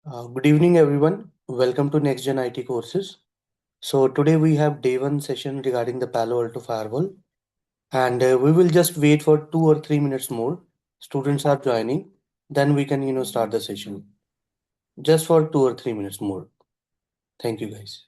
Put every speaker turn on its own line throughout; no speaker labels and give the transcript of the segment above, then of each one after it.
Good evening, everyone. Welcome to NextGen IT Courses. So today we have day one session regarding the Palo Alto Firewall, and we will just wait for 2 or 3 minutes more. Students are joining, then we can start the session. Just for 2 or 3 minutes more. Thank you, guys.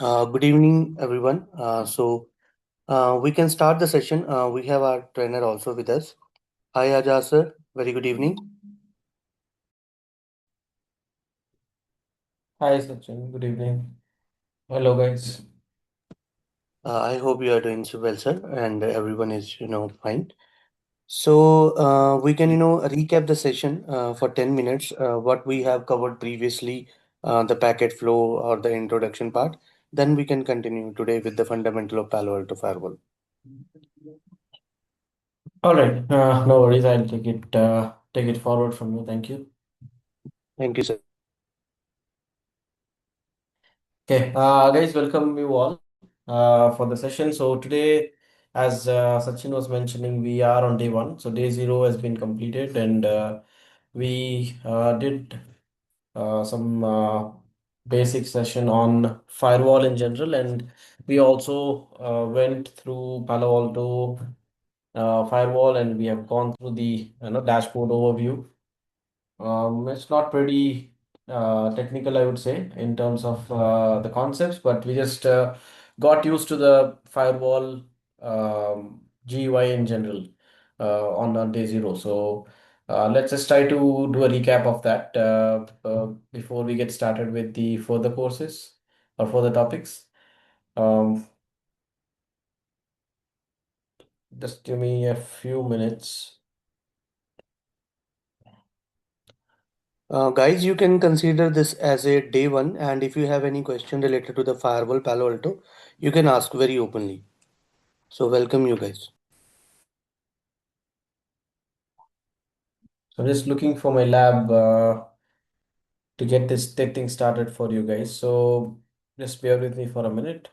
Good evening, everyone. We can start the session. We have our trainer also with us. Hi, Ajaz sir. Very good evening.
Hi Sachin, good evening. Hello guys.
I hope you are doing so well, sir, and everyone is fine. So we can, recap the session for 10 minutes, what we have covered previously, the packet flow or the introduction part. Then we can continue today with the fundamental of Palo Alto Firewall.
All right, no worries. I'll take it forward from you. Thank you.
Thank you, sir.
Okay, guys, welcome you all for the session. So today, as Sachin was mentioning, we are on day one. So day zero has been completed, and we did some basic session on firewall in general, and we also went through Palo Alto firewall, and we have gone through the dashboard overview. It's not pretty technical, I would say, in terms of the concepts, but we just got used to the firewall GUI in general on day zero. So let's just try to do a recap of that before we get started with the further courses or further topics. Um, just give me a few minutes.
Guys, you can consider this as a day one, and if you have any question related to the firewall Palo Alto, you can ask very openly. So welcome you guys.
So I'm just looking for my lab to get this thing started for you guys. So just bear with me for a minute.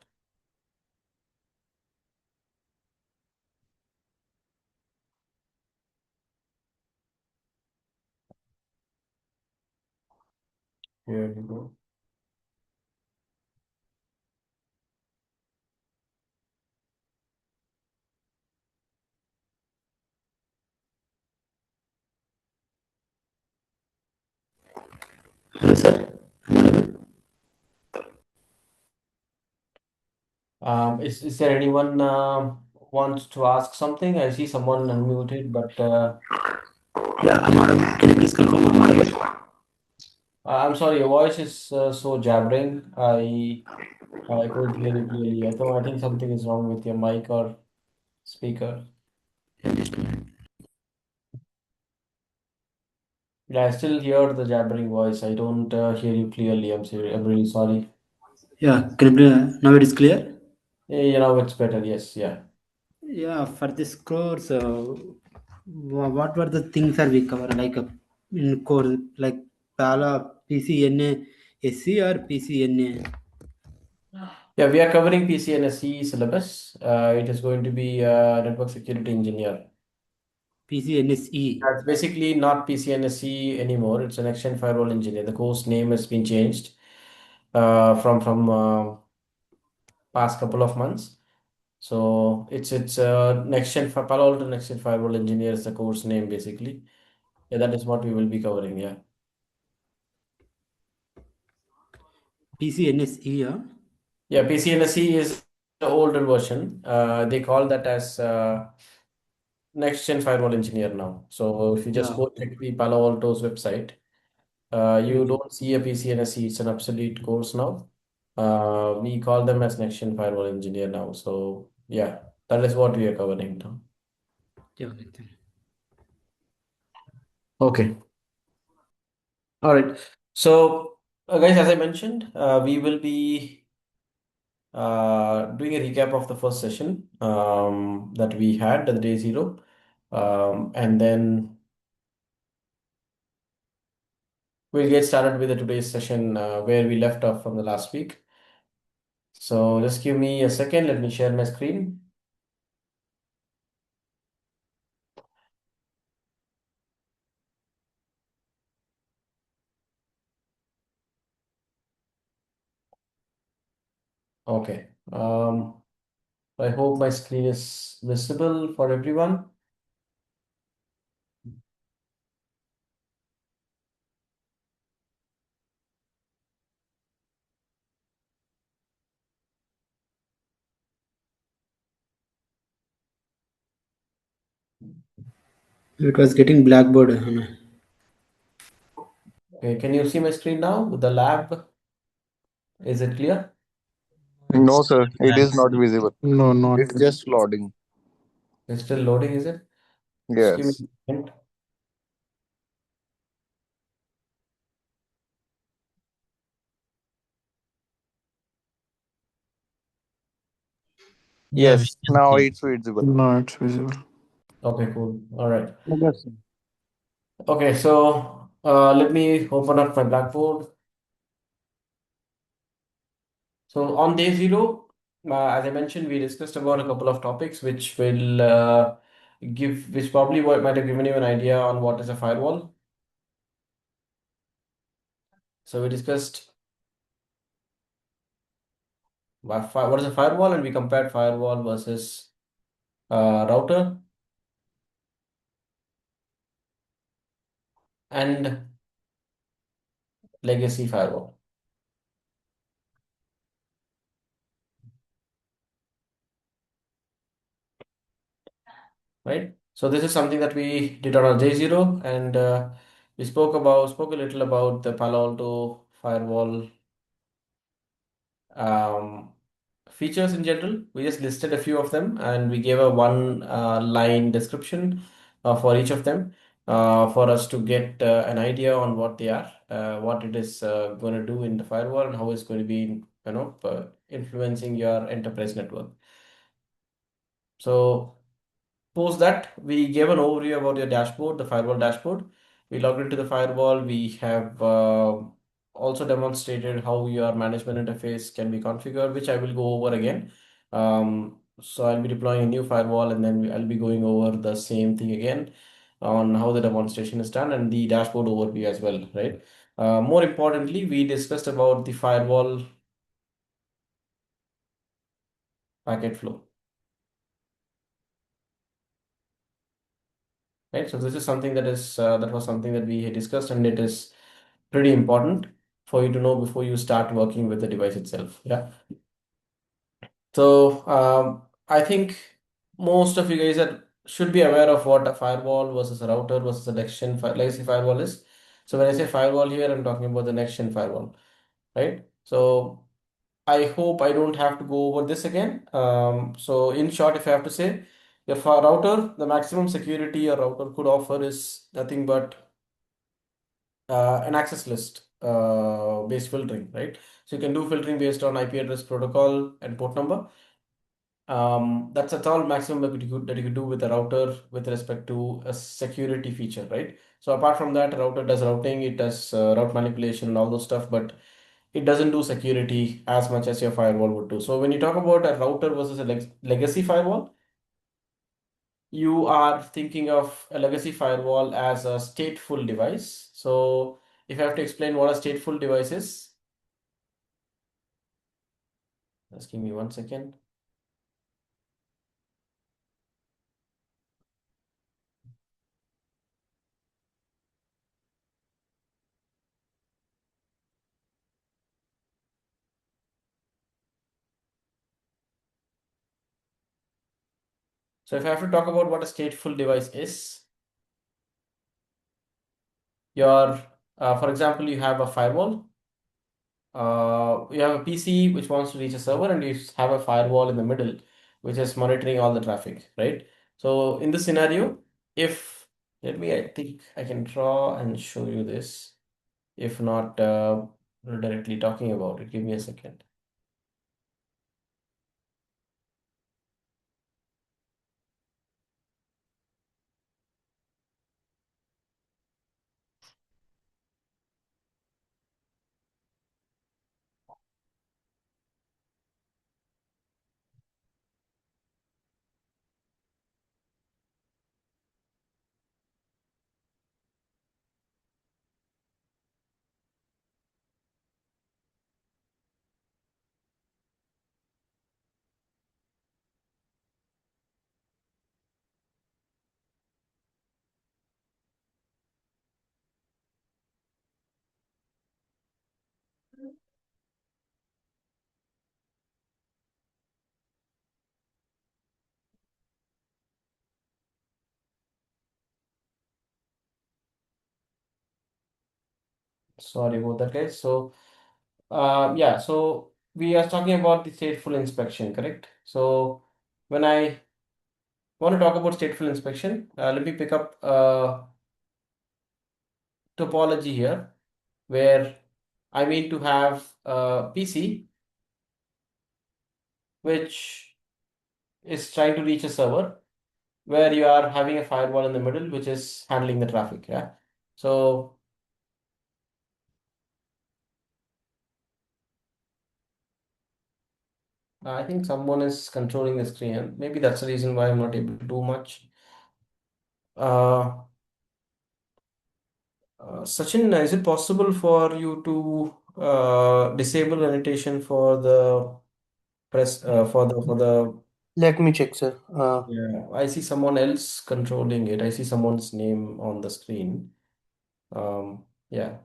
Here we go.
Hello, sir. Am I audible?
Is there anyone wants to ask something? I see someone unmuted, but
Yeah, I'm audible. Can you please confirm I'm audible?
I'm sorry, your voice is so jabbering. I couldn't hear you clearly. I think something is wrong with your mic or speaker.
Yeah, just a minute.
Yeah, I still hear the jabbering voice. I don't hear you clearly. I'm sorry. I'm really sorry.
Yeah, can you, now it is clear?
Yeah, you know it's better. Yes, yeah.
Yeah, for this course, what were the things are we cover like in course like Pala PCNA SC or PCNA
Yeah, we are covering PCNSE syllabus. It is going to be network security engineer.
PCNSE?
It's basically not PCNSE anymore. It's an next-gen firewall engineer. The course name has been changed from past couple of months. So it's next-gen Palo Alto next-gen firewall engineer is the course name basically. Yeah, that is what we will be covering. Yeah,
PCNSE, yeah?
yeah. PCNSE is the older version. They call that as next-gen firewall engineer now. So if you
Yeah,
just go
okay.
check the Palo Alto's website. You
Mm.
don't see a PCNSE, it's an obsolete course now. We call them as next-gen firewall engineer now. So yeah, that is what we are covering now.
Yeah, okay.
Okay. All right. So guys, as I mentioned, we will be doing a recap of the first session that we had, the day zero. And then we'll get started with the today's session where we left off from the last week. So just give me a second. Let me share my screen. Okay. I hope my screen is visible for everyone.
It was getting blackboard. Hannah.
Okay, can you see my screen now with the lab? Is it clear?
No, sir, it is not visible.
No, not.
It's just loading.
It's still loading, is it? Just give me
Yes.
a second.
Yeah, we
Yes.
can
Now
see.
it's visible.
No, it's visible.
Okay, cool. All right.
Yes, sir.
Okay, so let me open up my Blackboard. So on day zero, as I mentioned, we discussed about a couple of topics which will which probably might have given you an idea on what is a firewall. So we discussed what is a firewall, and we compared firewall versus router and legacy firewall, right? So this is something that we did on our day zero, and we spoke a little about the Palo Alto firewall um, features in general. We just listed a few of them, and we gave a one line description for each of them. for us to get an idea on what they are, what it is going to do in the firewall, and how it's going to be, influencing your enterprise network. So post that, we gave an overview about your dashboard, the firewall dashboard. We logged into the firewall. We have also demonstrated how your management interface can be configured, which I will go over again. So I'll be deploying a new firewall, and then I'll be going over the same thing again on how the demonstration is done and the dashboard overview as well, right? More importantly, we discussed about the firewall packet flow. Right, so this is something that was something that we had discussed, and it is pretty important for you to know before you start working with the device itself. Yeah. So I think most of you guys should be aware of what a firewall versus a router versus a next-gen legacy firewall is. So when I say firewall here, I'm talking about the next-gen firewall, right? So I hope I don't have to go over this again. So in short, if I have to say, your router, the maximum security your router could offer is nothing but an access list based filtering, right? So you can do filtering based on IP address protocol and port number. That's all maximum that you could do with a router with respect to a security feature, right? So apart from that, router does routing, it does route manipulation and all those stuff, but it doesn't do security as much as your firewall would do. So when you talk about a router versus a legacy firewall, you are thinking of a legacy firewall as a stateful device. So if I have to explain what a stateful device is, just give me 1 second. So if I have to talk about what a stateful device is, for example, you have a firewall, you have a PC which wants to reach a server, and you have a firewall in the middle, which is monitoring all the traffic, right? So in this scenario, I think I can draw and show you this, if not directly talking about it. Give me a second. Sorry about that, guys. So yeah, so we are talking about the stateful inspection, correct? So when I want to talk about stateful inspection, let me pick up topology here, where I mean to have a PC which is trying to reach a server, where you are having a firewall in the middle which is handling the traffic. Yeah. So I think someone is controlling the screen, and maybe that's the reason why I'm not able to do much. Uh, Sachin, is it possible for you to disable annotation for the press for the
Let me check, sir.
yeah, I see someone else controlling it. I see someone's name on the screen. Yeah.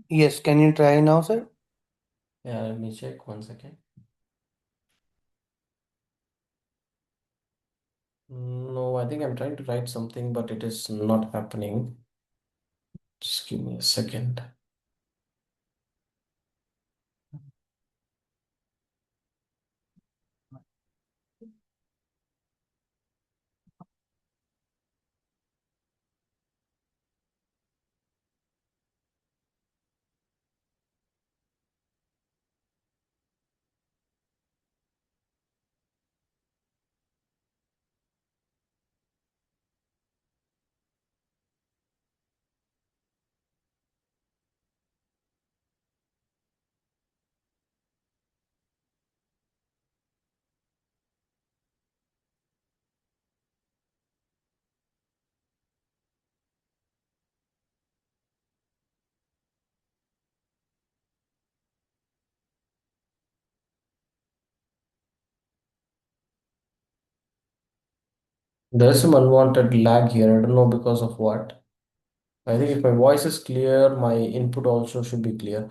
Yes, can you try now, sir?
Yeah, let me check 1 second. No, I think I'm trying to write something, but it is not happening. Just give me a second. There's some unwanted lag here. I don't know because of what. I think if my voice is clear, my input also should be clear.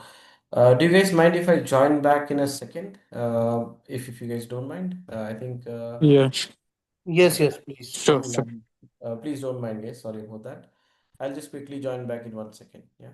Do you guys mind if I join back in a second? If you guys don't mind, I think
Yeah,
Yes, yes, please.
sure,
Don't
sure.
mind.
please don't mind, guys. Sorry about that. I'll just quickly join back in 1 second. Yeah.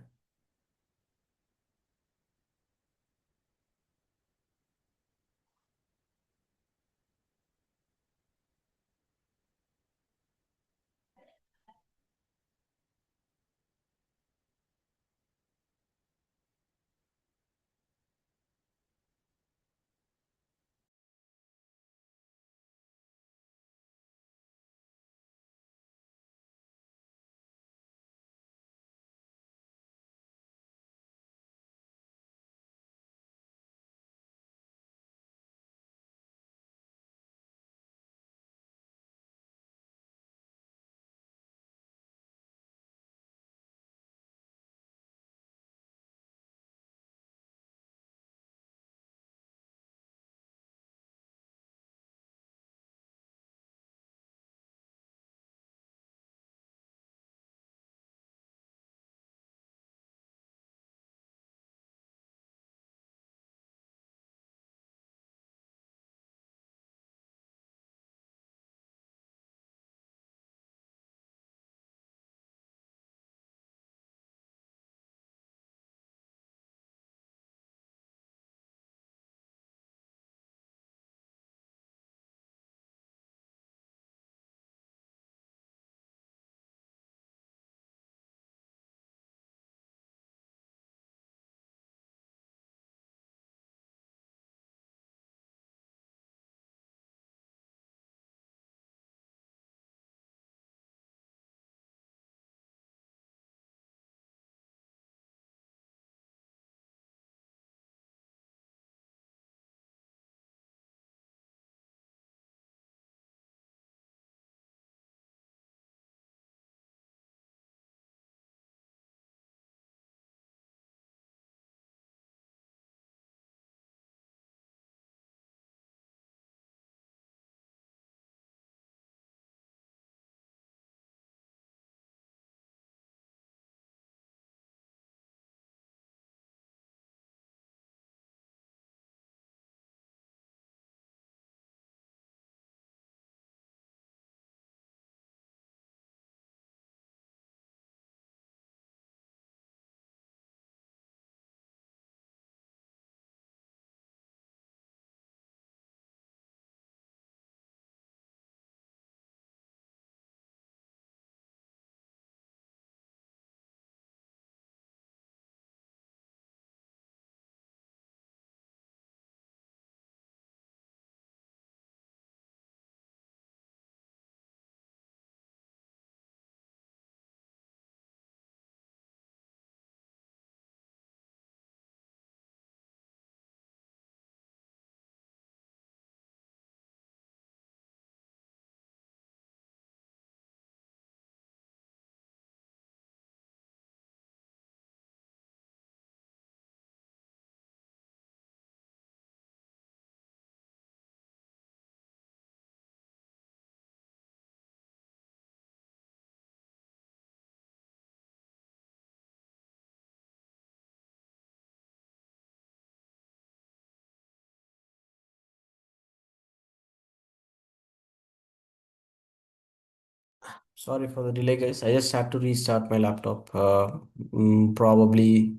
Sorry for the delay, guys. I just had to restart my laptop. Probably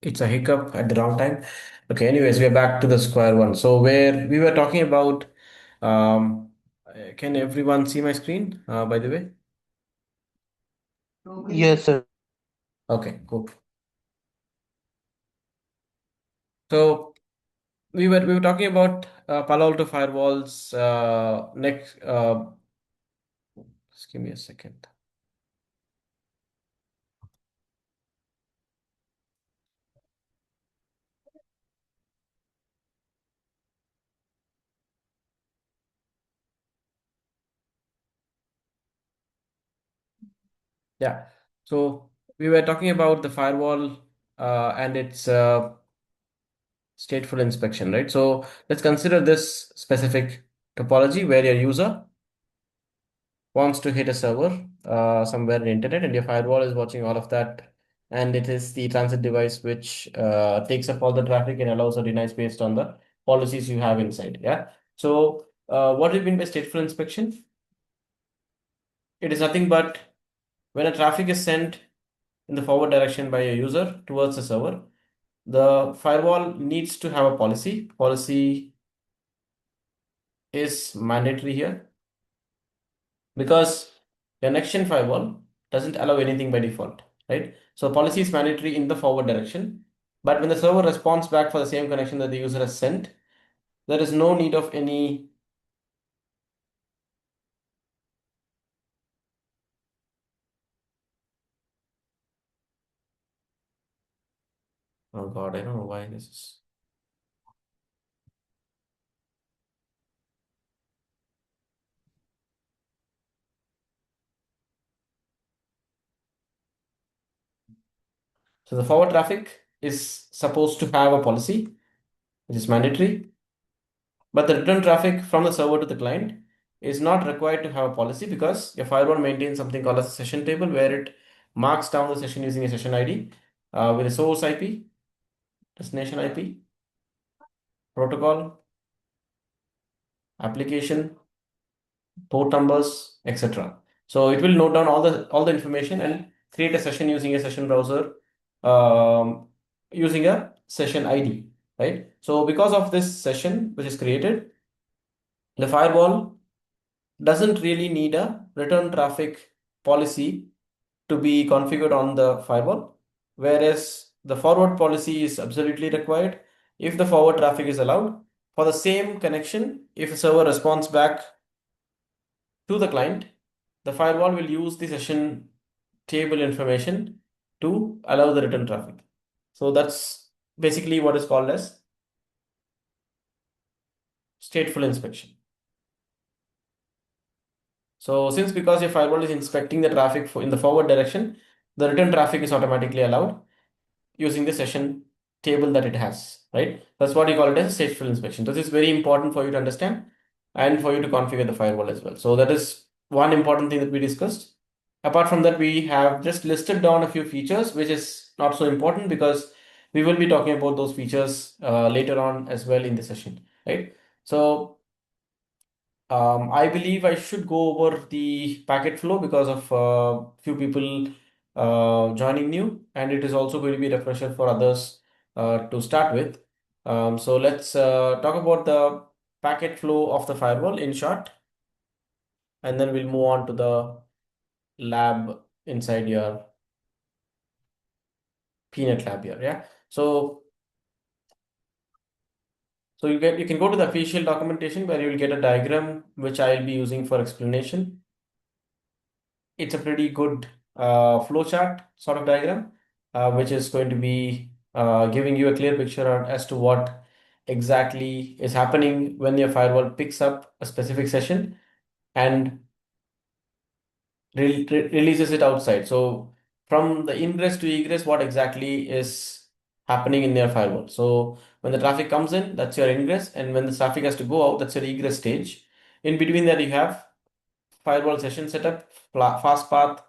it's a hiccup at the wrong time. Okay, anyways, we're back to the square one. So where we were talking about, can everyone see my screen, by the way?
Yes, sir.
Okay, cool. So we were talking about Palo Alto firewalls. Next, just give me a second. Yeah. So we were talking about the firewall and its stateful inspection, right? So let's consider this specific topology where your user wants to hit a server somewhere in the internet, and your firewall is watching all of that, and it is the transit device which takes up all the traffic and allows or denies based on the policies you have inside. Yeah. So what do you mean by stateful inspection? It is nothing but when a traffic is sent in the forward direction by a user towards the server, the firewall needs to have a policy. Policy is mandatory here because your NextGen firewall doesn't allow anything by default, right? So policy is mandatory in the forward direction, but when the server responds back for the same connection that the user has sent, there is no need of any. Oh God, I don't know why this is. So the forward traffic is supposed to have a policy, which is mandatory, but the return traffic from the server to the client is not required to have a policy because your firewall maintains something called as a session table where it marks down the session using a session ID with a source IP, destination IP, protocol, application, port numbers, etc. So it will note down all the information and create a session using a session browser um, using a session ID, right? So because of this session which is created, the firewall doesn't really need a return traffic policy to be configured on the firewall, whereas the forward policy is absolutely required if the forward traffic is allowed. For the same connection, if the server responds back to the client, the firewall will use the session table information to allow the return traffic. So that's basically what is called as stateful inspection. So since because your firewall is inspecting the traffic in the forward direction, the return traffic is automatically allowed using the session table that it has, right? That's what you call it as a stateful inspection. This is very important for you to understand and for you to configure the firewall as well. So that is one important thing that we discussed. Apart from that, we have just listed down a few features, which is not so important because we will be talking about those features later on as well in the session, right? So I believe I should go over the packet flow because of few people joining new, and it is also going to be a refresher for others to start with. So let's talk about the packet flow of the firewall in short, and then we'll move on to the lab inside your Peanut lab here. Yeah. So you can go to the official documentation where you will get a diagram which I will be using for explanation. It's a pretty good flowchart sort of diagram, which is going to be giving you a clear picture as to what exactly is happening when your firewall picks up a specific session and releases it outside. So from the ingress to egress, what exactly is happening in your firewall? So when the traffic comes in, that's your ingress, and when the traffic has to go out, that's your egress stage. In between that, you have firewall session setup, fast path,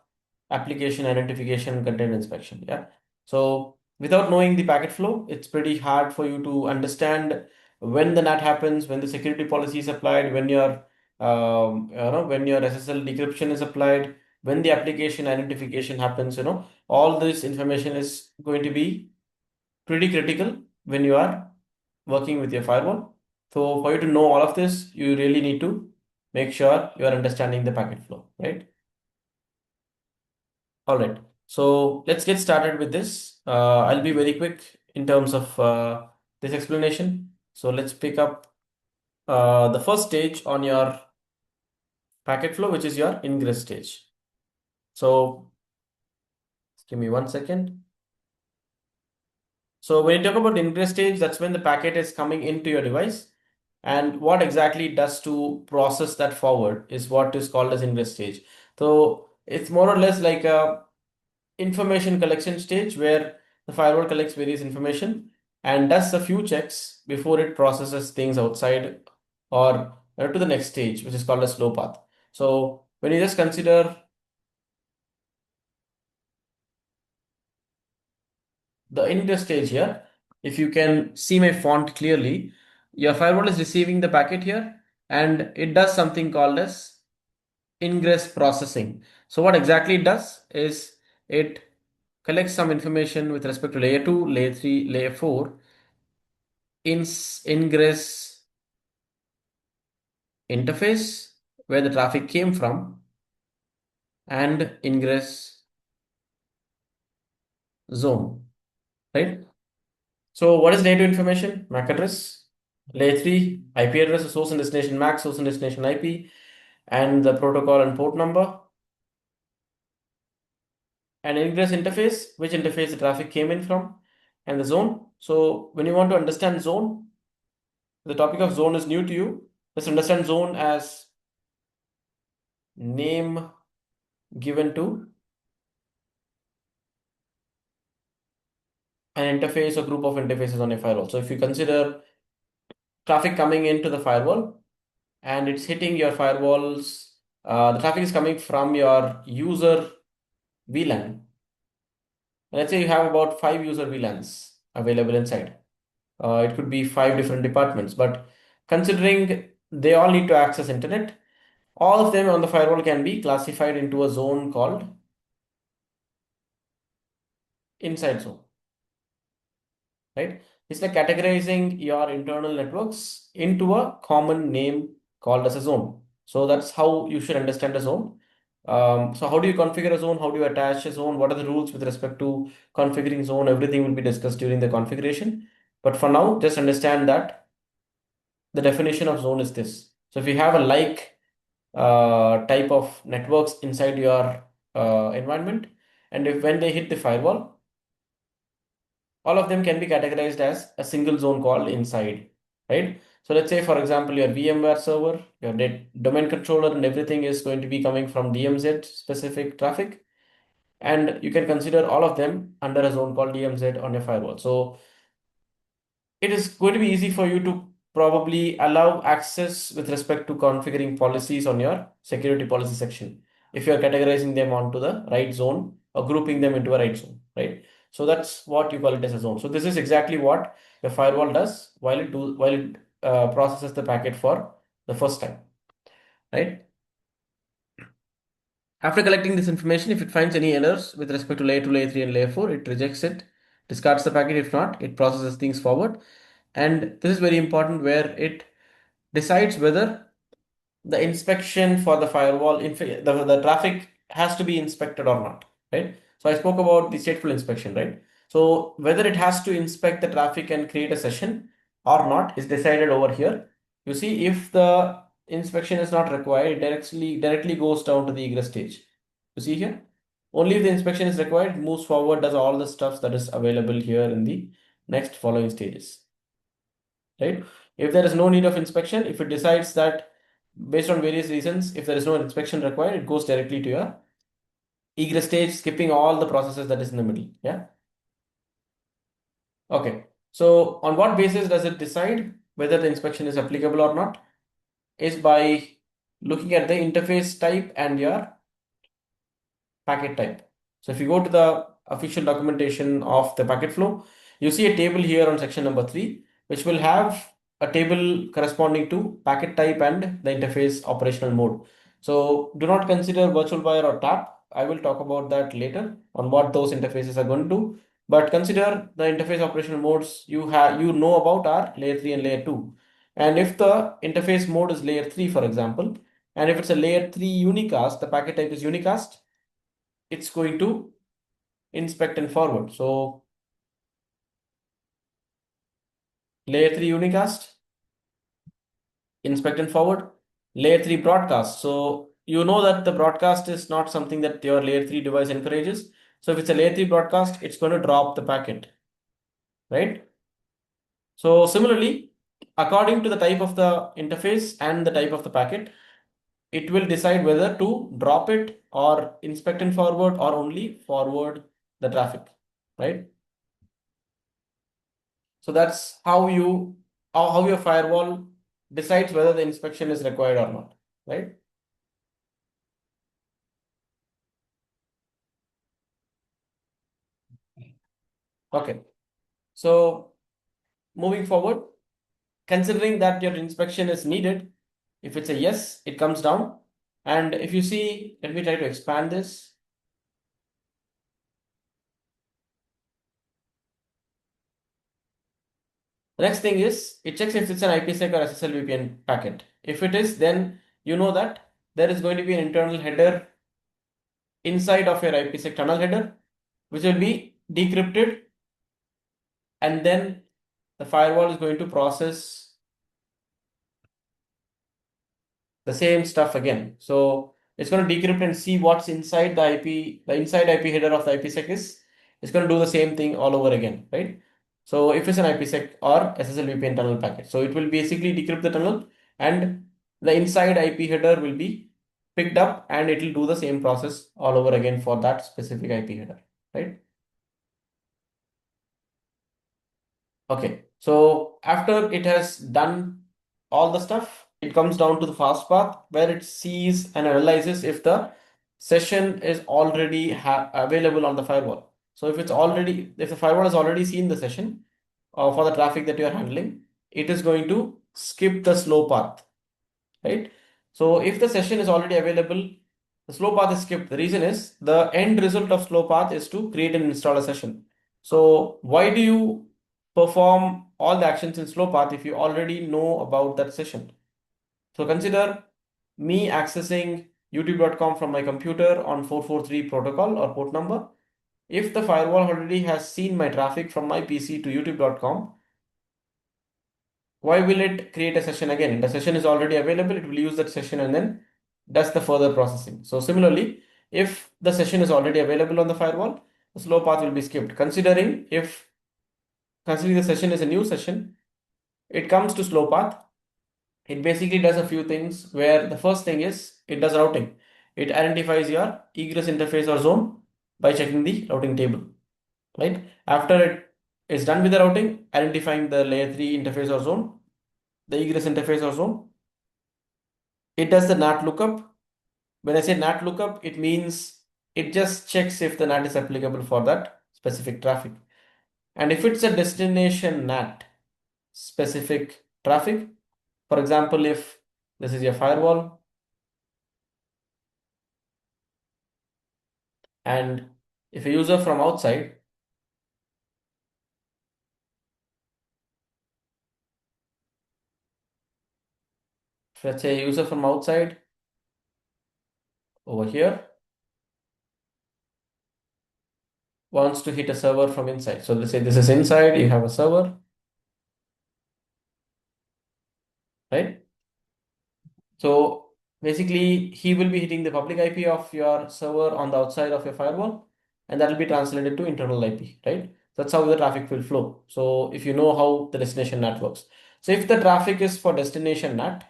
application identification, content inspection. Yeah. So without knowing the packet flow, it's pretty hard for you to understand when the NAT happens, when the security policy is applied, when your when your SSL decryption is applied, when the application identification happens, all this information is going to be pretty critical when you are working with your firewall. So for you to know all of this, you really need to make sure you are understanding the packet flow, right? All right. So let's get started with this. I'll be very quick in terms of this explanation. So let's pick up the first stage on your packet flow, which is your ingress stage. So give me 1 second. So when you talk about ingress stage, that's when the packet is coming into your device. And what exactly it does to process that forward is what is called as ingress stage. So it's more or less like a information collection stage where the firewall collects various information and does a few checks before it processes things outside or to the next stage, which is called a slow path. So when you just consider the ingress stage here, if you can see my font clearly, your firewall is receiving the packet here and it does something called as ingress processing. So what exactly it does is it collects some information with respect to layer 2, layer 3, layer 4, ingress interface where the traffic came from and ingress zone, right? So what is layer 2 information? MAC address. Layer 3, IP address, source and destination MAC, source and destination IP, and the protocol and port number. And ingress interface, which interface the traffic came in from, and the zone. So when you want to understand zone, the topic of zone is new to you. Let's understand zone as name given to an interface or group of interfaces on a firewall. So if you consider traffic coming into the firewall and it's hitting your firewalls, the traffic is coming from your user VLAN. Let's say you have about 5 user VLANs available inside. It could be 5 different departments, but considering they all need to access internet, all of them on the firewall can be classified into a zone called inside zone, right? It's like categorizing your internal networks into a common name called as a zone. So that's how you should understand a zone. So how do you configure a zone? How do you attach a zone? What are the rules with respect to configuring zone? Everything will be discussed during the configuration. But for now, just understand that the definition of zone is this. So if you have a type of networks inside your environment, and if when they hit the firewall, all of them can be categorized as a single zone called inside, right? So let's say, for example, your VMware server, your domain controller, and everything is going to be coming from DMZ specific traffic. And you can consider all of them under a zone called DMZ on your firewall. So it is going to be easy for you to probably allow access with respect to configuring policies on your security policy section if you're categorizing them onto the right zone or grouping them into a right zone, right? So that's what you call it as a zone. So this is exactly what your firewall does while it processes the packet for the first time, right? After collecting this information, if it finds any errors with respect to layer 2, layer 3, and layer 4, it rejects it, discards the packet. If not, it processes things forward. And this is very important where it decides whether the inspection for the firewall, the traffic has to be inspected or not, right? So I spoke about the stateful inspection, right? So whether it has to inspect the traffic and create a session or not is decided over here. You see, if the inspection is not required, it directly goes down to the egress stage. You see here? Only if the inspection is required, it moves forward, does all the stuff that is available here in the next following stages, right? If there is no need of inspection, if it decides that based on various reasons, if there is no inspection required, it goes directly to your egress stage, skipping all the processes that is in the middle. Yeah. Okay. So on what basis does it decide whether the inspection is applicable or not? Is by looking at the interface type and your packet type. So if you go to the official documentation of the packet flow, you see a table here on section number 3, which will have a table corresponding to packet type and the interface operational mode. So do not consider virtual wire or tap. I will talk about that later on what those interfaces are going to do. But consider the interface operational modes you know about are layer 3 and layer 2. And if the interface mode is layer 3, for example, and if it's a layer 3 unicast, the packet type is unicast, it's going to inspect and forward. So layer 3 unicast, inspect and forward. Layer 3 broadcast. So you know that the broadcast is not something that your layer 3 device encourages. So if it's a layer 3 broadcast, it's going to drop the packet, right? So similarly, according to the type of the interface and the type of the packet, it will decide whether to drop it or inspect and forward or only forward the traffic, right? So that's how your firewall decides whether the inspection is required or not, right? Okay. So moving forward, considering that your inspection is needed, if it's a yes, it comes down. And if you see, let me try to expand this. The next thing is it checks if it's an IPsec or SSL VPN packet. If it is, then you know that there is going to be an internal header inside of your IPsec tunnel header, which will be decrypted, and then the firewall is going to process the same stuff again. So it's going to decrypt and see what's inside the IP, the inside IP header of the IPsec is. It's going to do the same thing all over again, right? So if it's an IPsec or SSL VPN tunnel packet, so it will basically decrypt the tunnel and the inside IP header will be picked up and it will do the same process all over again for that specific IP header, right? Okay, so after it has done all the stuff, it comes down to the fast path where it sees and analyzes if the session is already available on the firewall. So if the firewall has already seen the session for the traffic that you are handling, it is going to skip the slow path, right? So if the session is already available, the slow path is skipped. The reason is the end result of slow path is to create and install a session. So why do you perform all the actions in slow path if you already know about that session? So consider me accessing youtube.com from my computer on 443 protocol or port number. If the firewall already has seen my traffic from my PC to youtube.com, why will it create a session again? The session is already available, it will use that session and then does the further processing. So similarly, if the session is already available on the firewall, the slow path will be skipped. Considering the session is a new session, it comes to slow path. It basically does a few things where the first thing is it does routing. It identifies your egress interface or zone by checking the routing table, right? After it is done with the routing, identifying the layer 3 interface or zone, the egress interface or zone, it does the NAT lookup. When I say NAT lookup, it means it just checks if the NAT is applicable for that specific traffic. And if it's a destination NAT specific traffic, for example, if this is your firewall and if a user from outside let's say a user from outside over here wants to hit a server from inside. So let's say this is inside, you have a server, right? So basically, he will be hitting the public IP of your server on the outside of your firewall, and that will be translated to internal IP, right? That's how the traffic will flow. So if you know how the destination NAT works. So if the traffic is for destination NAT,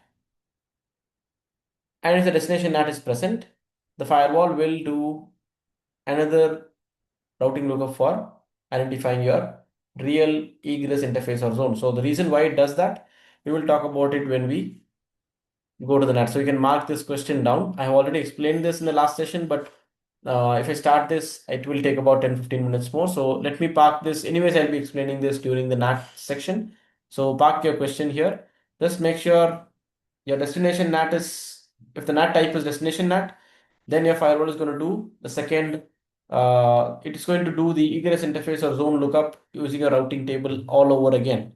and if the destination NAT is present, the firewall will do another routing lookup for identifying your real egress interface or zone. So the reason why it does that, we will talk about it when we go to the NAT. So you can mark this question down. I have already explained this in the last session, but if I start this, it will take about 10-15 minutes more. So let me park this. Anyways, I'll be explaining this during the NAT section. So park your question here. Just make sure your destination NAT is, if the NAT type is destination NAT, then your firewall is going to do the second, it is going to do the egress interface or zone lookup using a routing table all over again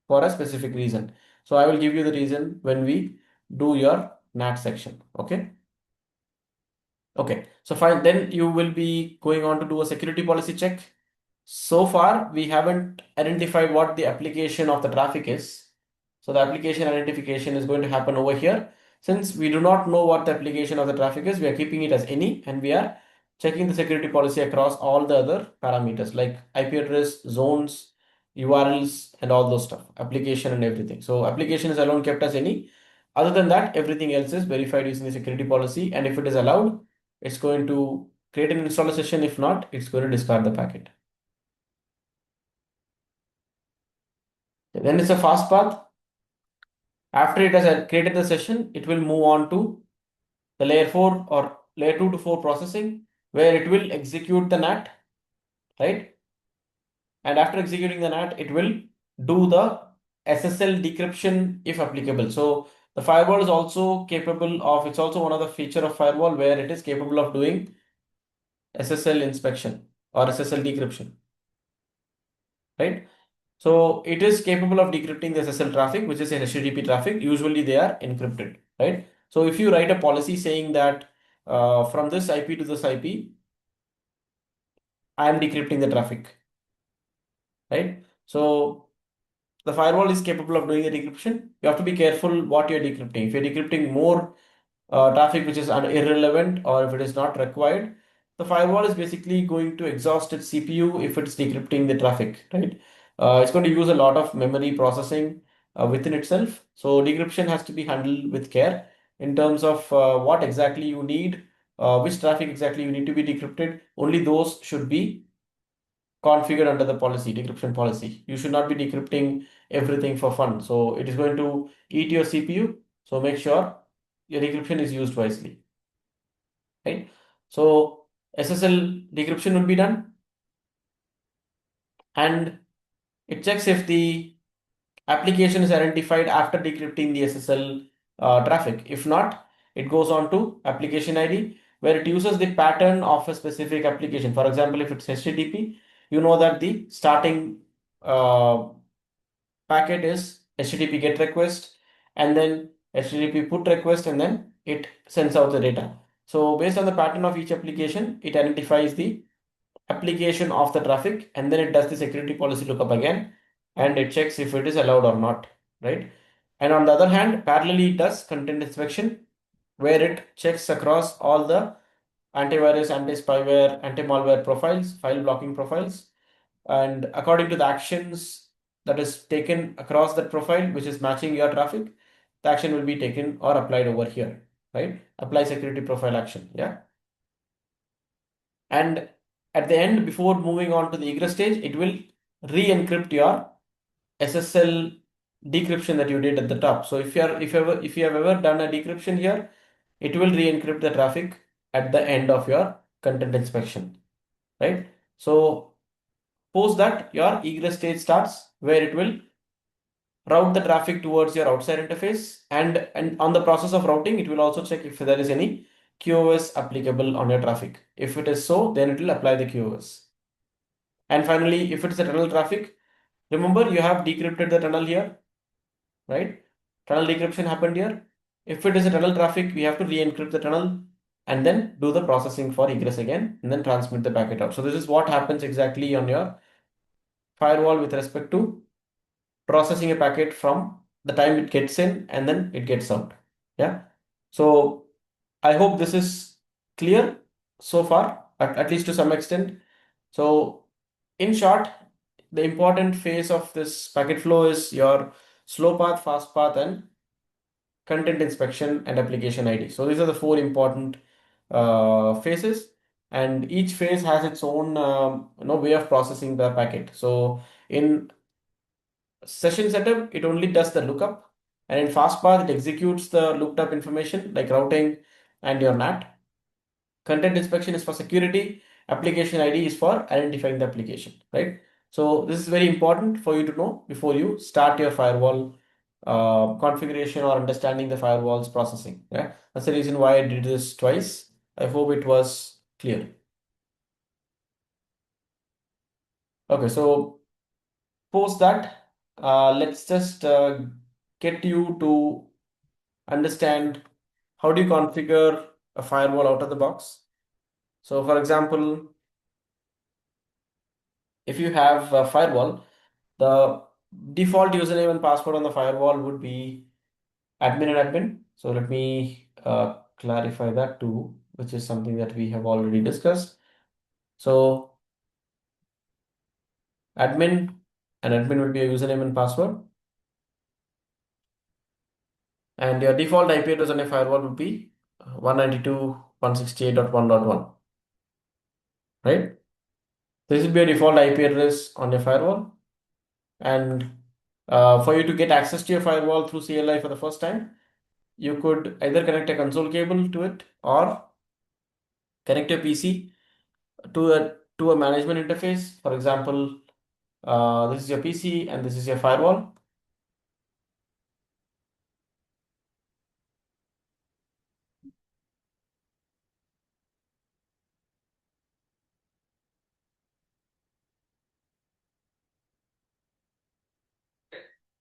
for a specific reason. So I will give you the reason when we do your NAT section. Okay. Okay. So fine. Then you will be going on to do a security policy check. So far, we haven't identified what the application of the traffic is. So the application identification is going to happen over here. Since we do not know what the application of the traffic is, we are keeping it as any, and we are checking the security policy across all the other parameters like IP address, zones, URLs, and all those stuff, application and everything. So application is alone kept as any. Other than that, everything else is verified using the security policy. And if it is allowed, it's going to create an installer session. If not, it's going to discard the packet. Then it's a fast path. After it has created the session, it will move on to the layer 4 or layer 2 to 4 processing, where it will execute the NAT, right? And after executing the NAT, it will do the SSL decryption if applicable. So the firewall is also capable of, it's also one of the feature of firewall where it is capable of doing SSL inspection or SSL decryption, right? So it is capable of decrypting the SSL traffic, which is an HTTP traffic. Usually they are encrypted, right? So if you write a policy saying that from this IP to this IP, I am decrypting the traffic, right? So the firewall is capable of doing the decryption. You have to be careful what you're decrypting. If you're decrypting more traffic which is irrelevant or if it is not required, the firewall is basically going to exhaust its CPU if it's decrypting the traffic, right? It's going to use a lot of memory processing within itself. So decryption has to be handled with care in terms of what exactly you need, which traffic exactly you need to be decrypted. Only those should be configured under the policy, decryption policy. You should not be decrypting everything for fun. So it is going to eat your CPU. So make sure your decryption is used wisely, right? So SSL decryption will be done, and it checks if the application is identified after decrypting the SSL traffic. If not, it goes on to application ID, where it uses the pattern of a specific application. For example, if it's HTTP, you know that the starting uh, packet is HTTP GET request, and then HTTP PUT request, and then it sends out the data. So based on the pattern of each application, it identifies the application of the traffic, and then it does the security policy lookup again, and it checks if it is allowed or not, right? And on the other hand, parallelly it does content inspection, where it checks across all the antivirus, anti-spyware, anti-malware profiles, file blocking profiles, and according to the actions that is taken across that profile, which is matching your traffic, the action will be taken or applied over here, right? Apply security profile action, yeah. And at the end, before moving on to the egress stage, it will re-encrypt your SSL decryption that you did at the top. So if you have ever done a decryption here, it will re-encrypt the traffic at the end of your content inspection, right? So post that, your egress stage starts, where it will route the traffic towards your outside interface, and on the process of routing, it will also check if there is any QoS applicable on your traffic. If it is so, then it will apply the QoS. And finally, if it's a tunnel traffic, remember you have decrypted the tunnel here, right? Tunnel decryption happened here. If it is a tunnel traffic, we have to re-encrypt the tunnel and then do the processing for egress again and then transmit the packet out. So this is what happens exactly on your firewall with respect to processing a packet from the time it gets in and then it gets out. Yeah. So I hope this is clear so far, at least to some extent. So in short, the important phase of this packet flow is your slow path, fast path, and content inspection and application ID. So these are the four important phases, and each phase has its own way of processing the packet. So in session setup, it only does the lookup, and in fast path, it executes the looked up information like routing and your NAT. Content inspection is for security. Application ID is for identifying the application, right? So this is very important for you to know before you start your firewall configuration or understanding the firewall's processing. Yeah, that's the reason why I did this twice. I hope it was clear. Okay, so post that, let's just get you to understand how do you configure a firewall out of the box. So for example, if you have a firewall, the default username and password on the firewall would be admin and admin. So let me clarify that too, which is something that we have already discussed. So admin and admin would be a username and password. And your default IP address on a firewall would be 192.168.1.1, right? This will be a default IP address on your firewall. And for you to get access to your firewall through CLI for the first time, you could either connect a console cable to it or connect your PC to a management interface. For example, this is your PC and this is your firewall.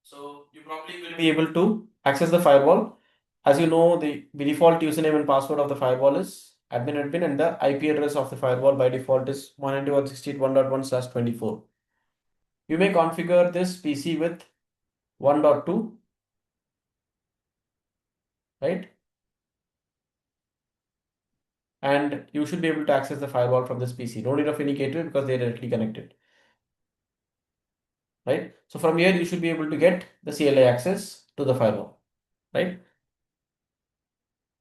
So you probably will be able to access the firewall. As you know, the default username and password of the firewall is admin and the IP address of the firewall by default is 192.168.1.1/24. You may configure this PC with 1.2, right? And you should be able to access the firewall from this PC. No need of any gateway because they're directly connected, right? So from here, you should be able to get the CLI access to the firewall, right?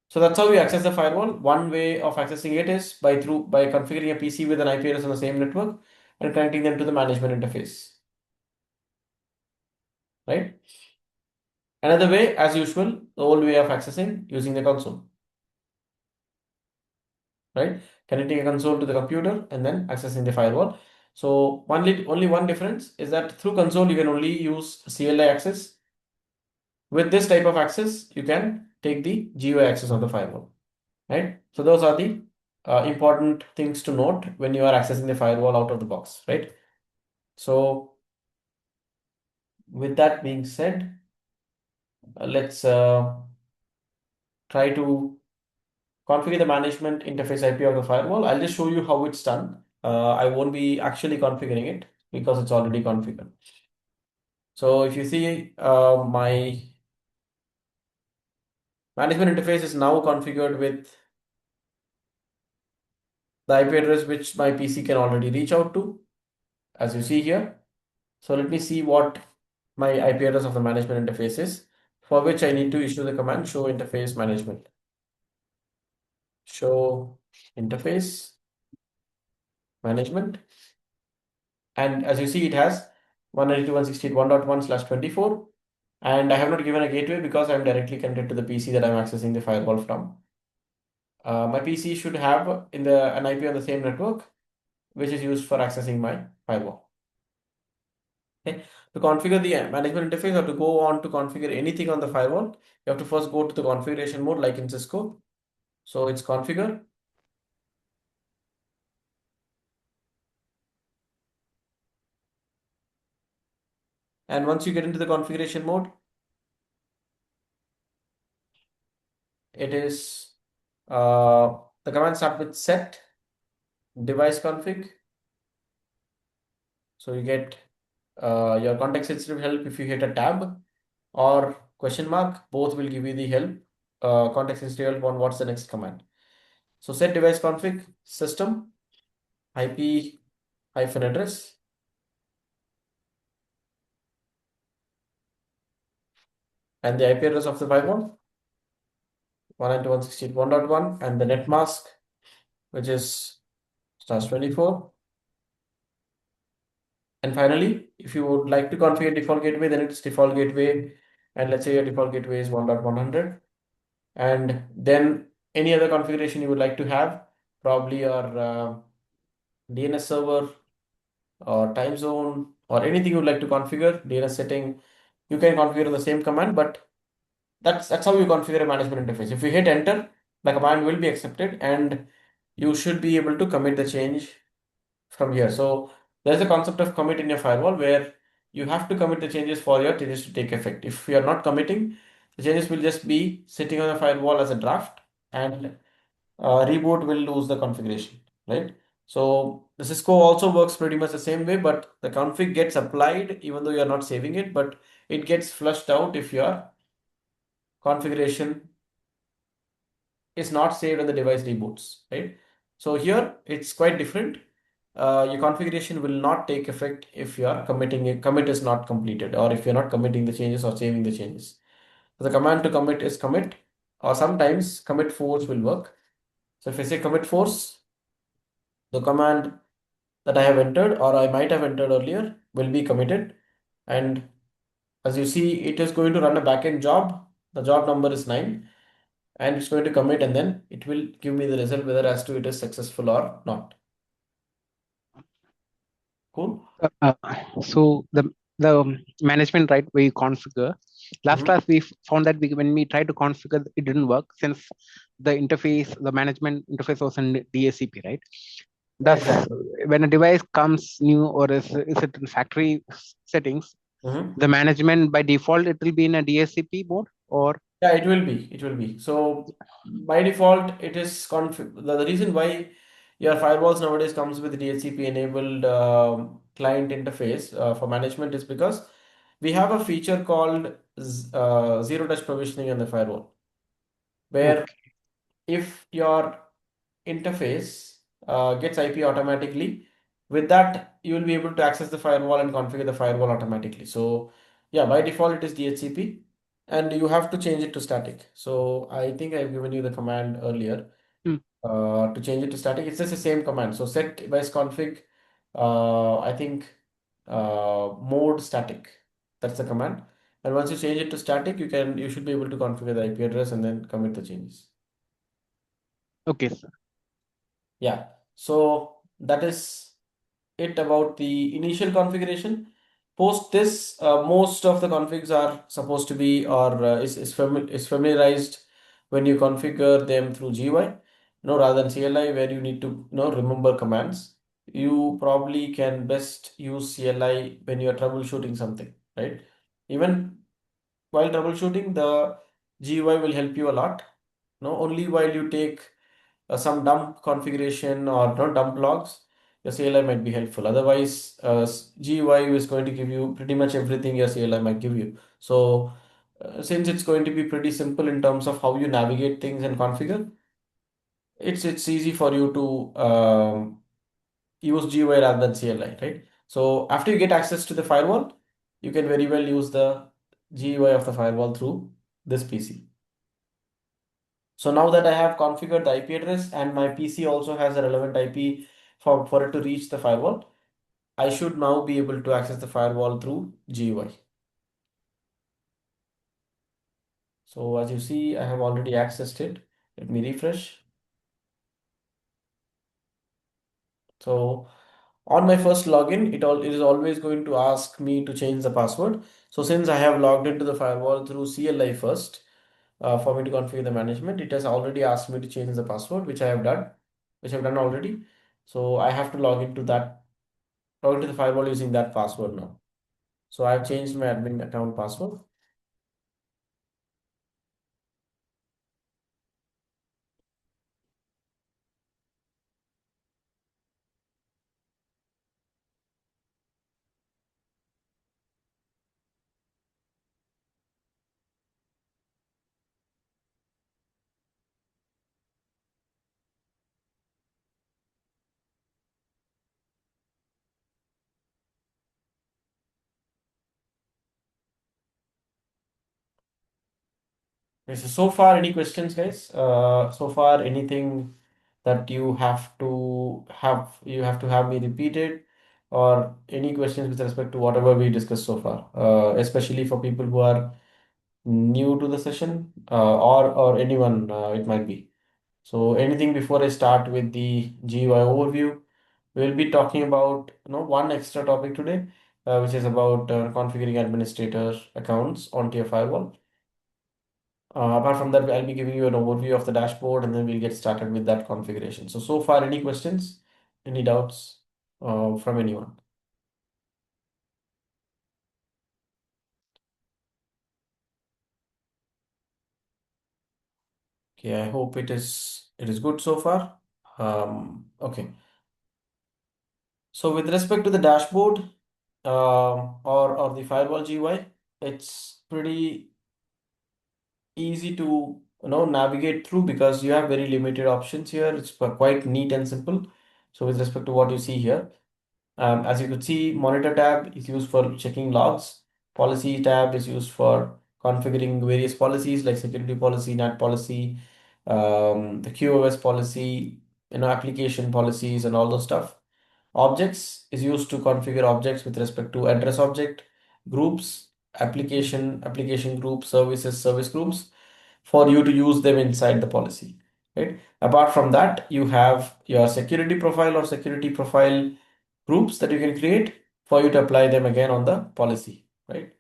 So that's how we access the firewall. One way of accessing it is by configuring a PC with an IP address on the same network and connecting them to the management interface, right? Another way, as usual, the old way of accessing using the console, right? Connecting a console to the computer and then accessing the firewall. So only one difference is that through console you can only use CLI access. With this type of access, you can take the GUI access on the firewall, right? So those are the important things to note when you are accessing the firewall out of the box, right? So with that being said, let's try to configure the management interface IP of the firewall. I'll just show you how it's done. I won't be actually configuring it because it's already configured. So if you see my management interface is now configured with the IP address which my PC can already reach out to, as you see here. So let me see what my IP address of the management interface is, for which I need to issue the command show interface management. Show interface management. And as you see, it has 192.168.1.1/24. And I have not given a gateway because I'm directly connected to the PC that I'm accessing the firewall from. My PC should have an IP on the same network, which is used for accessing my firewall. Okay. To configure the management interface or to go on to configure anything on the firewall, you have to first go to the configuration mode like in Cisco. So it's configure. And once you get into the configuration mode, it is the command start with set device config. So you get your context sensitive help if you hit a tab or question mark, both will give you the help, context sensitive help on what's the next command. So set device config system IP hyphen address. And the IP address of the firewall 192.168.1.1 and the net mask, which is /24. And finally, if you would like to configure default gateway, then it's default gateway. And let's say your default gateway is 1.100. And then any other configuration you would like to have, probably your DNS server or time zone or anything you'd like to configure, DNS setting, you can configure in the same command, but that's how you configure a management interface. If you hit enter, the command will be accepted and you should be able to commit the change from here. So there's a concept of commit in your firewall where you have to commit the changes for your changes to take effect. If you are not committing, the changes will just be sitting on the firewall as a draft and reboot will lose the configuration, right? So the Cisco also works pretty much the same way, but the config gets applied even though you're not saving it, but it gets flushed out if your configuration is not saved and the device reboots, right? So here it's quite different. Your configuration will not take effect if you are committing a commit is not completed or if you're not committing the changes or saving the changes. So the command to commit is commit, or sometimes commit force will work. So if I say commit force, the command that I have entered or I might have entered earlier will be committed. And as you see, it is going to run a backend job. The job number is 9 and it's going to commit and then it will give me the result whether as to it is successful or not. Cool.
Uh, so the management right where you configure. Last
Mhm.
class we found that when we tried to configure, it didn't work since the interface, the management interface was in DHCP, right? Thus,
Exactly.
when a device comes new or is it in factory settings,
Mhm.
the management by default it will be in a DHCP mode or
Yeah, it will be. It will be. So by default, it is config. The reason why your firewalls nowadays comes with DHCP enabled client interface for management is because we have a feature called zero touch provisioning in the firewall, where
okay,
if your interface gets IP automatically, with that you will be able to access the firewall and configure the firewall automatically. So yeah, by default it is DHCP and you have to change it to static. So I think I've given you the command earlier
hmm,
to change it to static. It's just the same command. So set device config, I think mode static. That's the command. And once you change it to static, you should be able to configure the IP address and then commit the changes.
okay, sir.
Yeah, so that is it about the initial configuration. Post this, most of the configs are supposed to be or is familiarized when you configure them through GUI, rather than CLI where you need to remember commands. You probably can best use CLI when you are troubleshooting something, right? Even while troubleshooting, the GUI will help you a lot. No, only while you take some dump configuration or not dump logs, your CLI might be helpful. Otherwise, GUI is going to give you pretty much everything your CLI might give you. So, since it's going to be pretty simple in terms of how you navigate things and configure, it's easy for you to use GUI rather than CLI, right? So after you get access to the firewall, you can very well use the GUI of the firewall through this PC. So now that I have configured the IP address and my PC also has a relevant IP for it to reach the firewall, I should now be able to access the firewall through GUI. So as you see, I have already accessed it. Let me refresh. So on my first login, it is always going to ask me to change the password. So since I have logged into the firewall through CLI first, for me to configure the management, it has already asked me to change the password, which I've done already. So I have to log into the firewall using that password now. So I've changed my admin account password. Okay, so far, any questions, guys? So far, anything that you have to have me repeated, or any questions with respect to whatever we discussed so far, especially for people who are new to the session, or anyone it might be. So anything before I start with the GUI overview, we'll be talking about one extra topic today, which is about configuring administrator accounts onto your firewall. Apart from that, I'll be giving you an overview of the dashboard, and then we'll get started with that configuration. So far, any questions, any doubts from anyone? Okay, I hope it is good so far. Okay. So with respect to the dashboard or the firewall GUI, it's pretty easy to navigate through because you have very limited options here. It's quite neat and simple. So with respect to what you see here, as you could see, monitor tab is used for checking logs. Policy tab is used for configuring various policies like security policy, NAT policy, the QoS policy, application policies and all those stuff. Objects is used to configure objects with respect to address object, groups, application groups, services, service groups for you to use them inside the policy, right? Apart from that, you have your security profile or security profile groups that you can create for you to apply them again on the policy, right?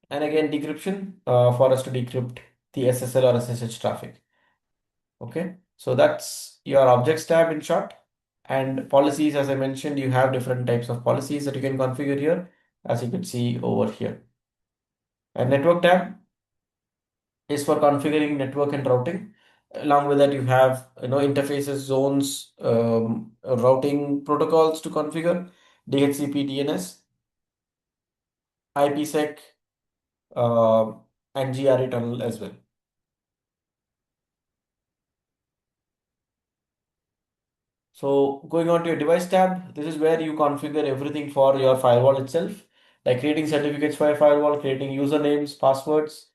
And again, decryption for us to decrypt the SSL or SSH traffic. Okay, so that's your objects tab in short. And policies, as I mentioned, you have different types of policies that you can configure here, as you can see over here. And network tab is for configuring network and routing. Along with that, you have interfaces, zones, routing protocols to configure, DHCP, DNS, IPsec, uh, and GRE tunnel as well. So going on to your device tab, this is where you configure everything for your firewall itself, like creating certificates for your firewall, creating usernames, passwords,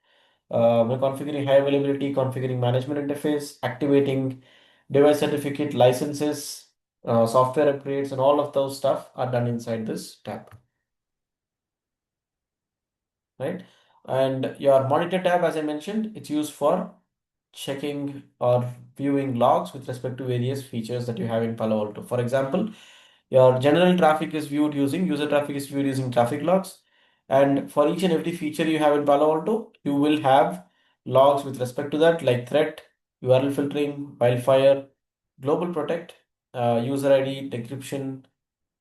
configuring high availability, configuring management interface, activating device certificate licenses, software upgrades, and all of those stuff are done inside this tab, right? And your monitor tab, as I mentioned, it's used for checking or viewing logs with respect to various features that you have in Palo Alto. For example, your general traffic is viewed using user traffic is viewed using traffic logs. And for each and every feature you have in Palo Alto, you will have logs with respect to that, like threat, URL filtering, wildfire, global protect, user ID, decryption,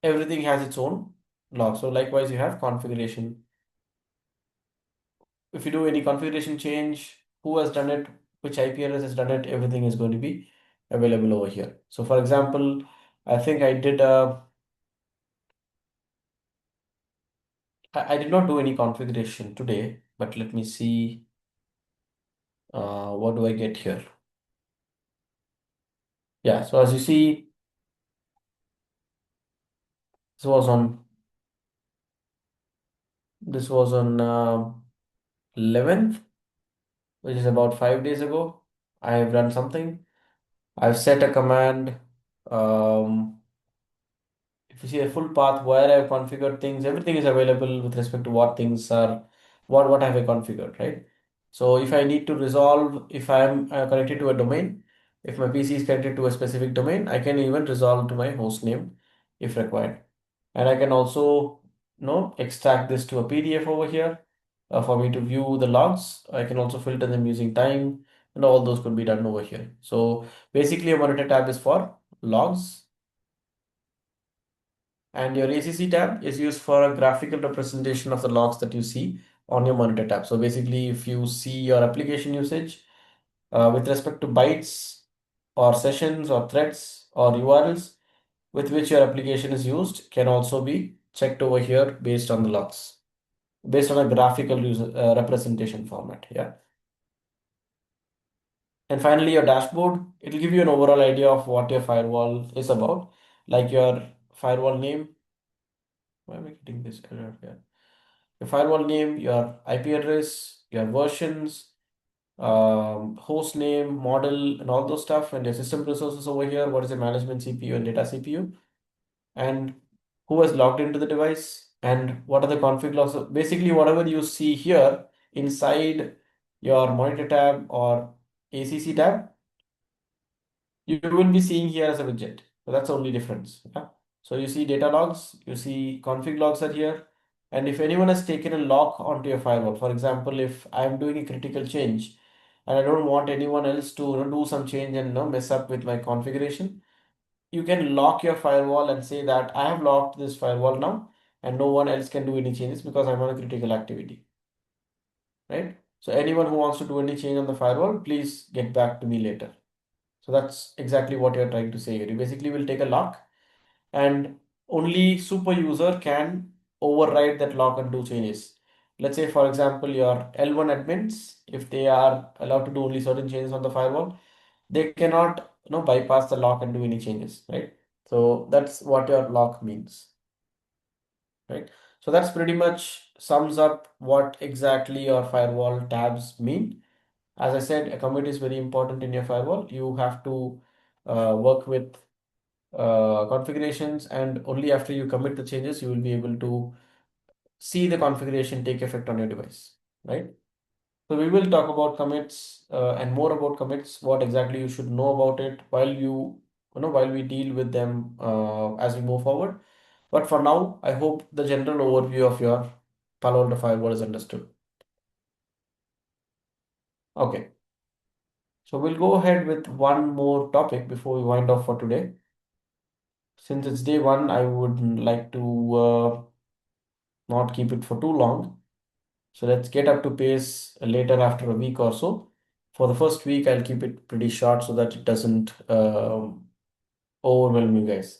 everything has its own log. So likewise, you have configuration. If you do any configuration change, who has done it, which IP address has done it, everything is going to be available over here. So for example, I think I did I did not do any configuration today, but let me see what do I get here. Yeah, so as you see, this was on 11th, which is about 5 days ago. I have done something. I've set a command. Um, if you see a full path where I've configured things, everything is available with respect to what things are, what have I configured, right? So if I need to resolve, if I'm connected to a domain, if my PC is connected to a specific domain, I can even resolve to my host name if required. And I can also, extract this to a PDF over here for me to view the logs. I can also filter them using time, and all those could be done over here. So basically, a monitor tab is for logs, and your ACC tab is used for a graphical representation of the logs that you see on your monitor tab. So basically, if you see your application usage with respect to bytes or sessions or threads or URLs with which your application is used can also be checked over here based on the logs, based on a graphical representation format. Yeah. And finally, your dashboard, it will give you an overall idea of what your firewall is about, like your firewall name. Why am I getting this error here? Your firewall name, your IP address, your versions, host name, model, and all those stuff, and your system resources over here. What is the management CPU and data CPU, and who has logged into the device, and what are the config logs. So basically, whatever you see here inside your monitor tab or ACC tab, you will be seeing here as a widget. So that's the only difference. Yeah. So you see data logs, you see config logs are here. And if anyone has taken a lock onto your firewall, for example, if I'm doing a critical change and I don't want anyone else to do some change and mess up with my configuration, you can lock your firewall and say that I have locked this firewall now and no one else can do any changes because I'm on a critical activity, right? So anyone who wants to do any change on the firewall, please get back to me later. So that's exactly what you're trying to say here. You basically will take a lock and only super user can override that lock and do changes. Let's say, for example, your L1 admins, if they are allowed to do only certain changes on the firewall, they cannot bypass the lock and do any changes, right? So that's what your lock means, right? So that's pretty much sums up what exactly your firewall tabs mean. As I said, a commit is very important in your firewall. You have to work with configurations, and only after you commit the changes, you will be able to see the configuration take effect on your device, right? So we will talk about commits and more about commits, what exactly you should know about it while we deal with them as we move forward. But for now, I hope the general overview of your Palo Alto Firewall is understood. Okay. So we'll go ahead with one more topic before we wind off for today. Since it's day one, I would like to not keep it for too long. So let's get up to pace later after a week or so. For the first week, I'll keep it pretty short so that it doesn't overwhelm you guys.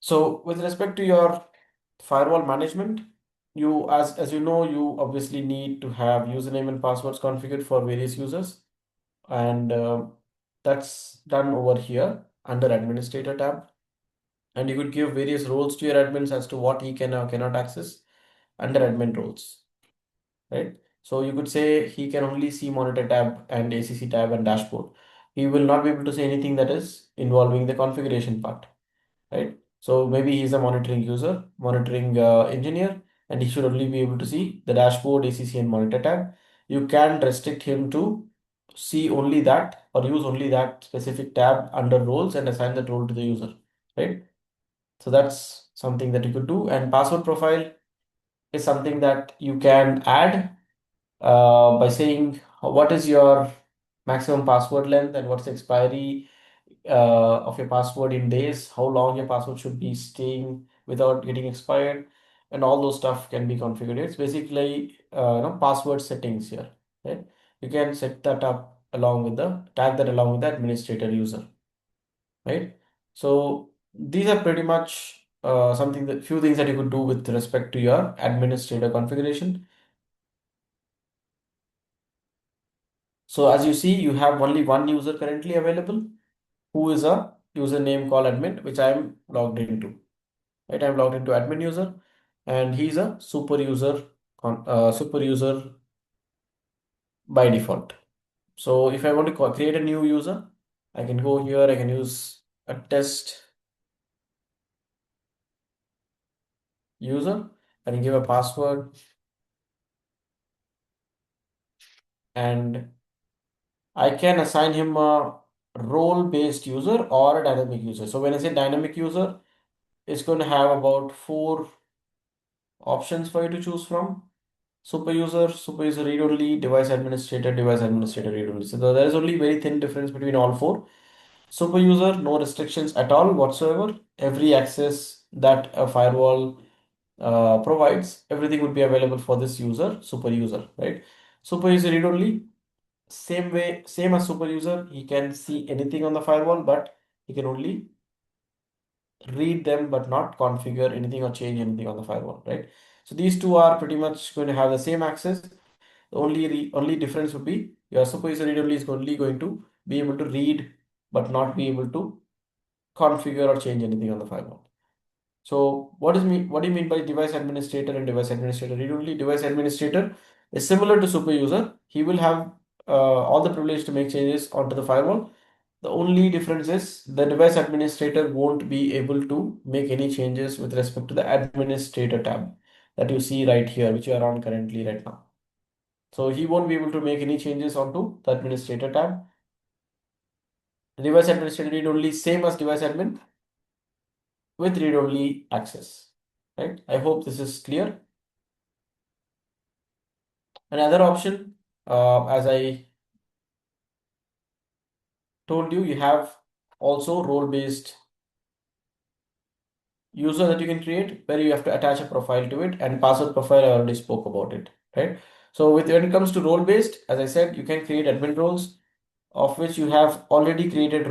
So with respect to your firewall management, you as you know, you obviously need to have username and passwords configured for various users, and that's done over here under administrator tab. And you could give various roles to your admins as to what he can or cannot access under admin roles, right? So you could say he can only see monitor tab and ACC tab and dashboard. He will not be able to see anything that is involving the configuration part, right? So maybe he's a monitoring user, monitoring engineer, and he should only be able to see the dashboard, ACC, and monitor tab. You can restrict him to see only that or use only that specific tab under roles and assign that role to the user, right? So that's something that you could do. And password profile is something that you can add by saying what is your maximum password length and what's the expiry of your password in days, how long your password should be staying without getting expired, and all those stuff can be configured. It's basically password settings here. Right? You can set that up along with the tag that along with the administrator user. Right? So these are pretty much something that few things that you could do with respect to your administrator configuration. So as you see, you have only one user currently available, who is a username called admin, which I am logged into. Right, I'm logged into admin user, and he's a super user, super user by default. So if I want to create a new user, I can go here. I can use a test user. I can give a password, and I can assign him a role-based user or a dynamic user. So when I say dynamic user, it's going to have about 4 options for you to choose from. Super user read-only, device administrator read-only. So there is only very thin difference between all 4. Super user, no restrictions at all whatsoever. Every access that a firewall provides, everything would be available for this user, super user, right? Super user read-only, same way, same as super user, he can see anything on the firewall, but he can only read them but not configure anything or change anything on the firewall, right? So these two are pretty much going to have the same access. The only difference would be your super user read only is only going to be able to read but not be able to configure or change anything on the firewall. So what do you mean by device administrator and device administrator read only? Device administrator is similar to super user. He will have all the privilege to make changes onto the firewall. The only difference is the device administrator won't be able to make any changes with respect to the administrator tab that you see right here, which you are on currently right now. So he won't be able to make any changes onto the administrator tab. The device administrator read-only, same as device admin with read-only access, right? I hope this is clear. Another option, as I told you, you have also role-based user that you can create where you have to attach a profile to it, and password profile I already spoke about it, right? So when it comes to role-based, as I said, you can create admin roles, of which you have already created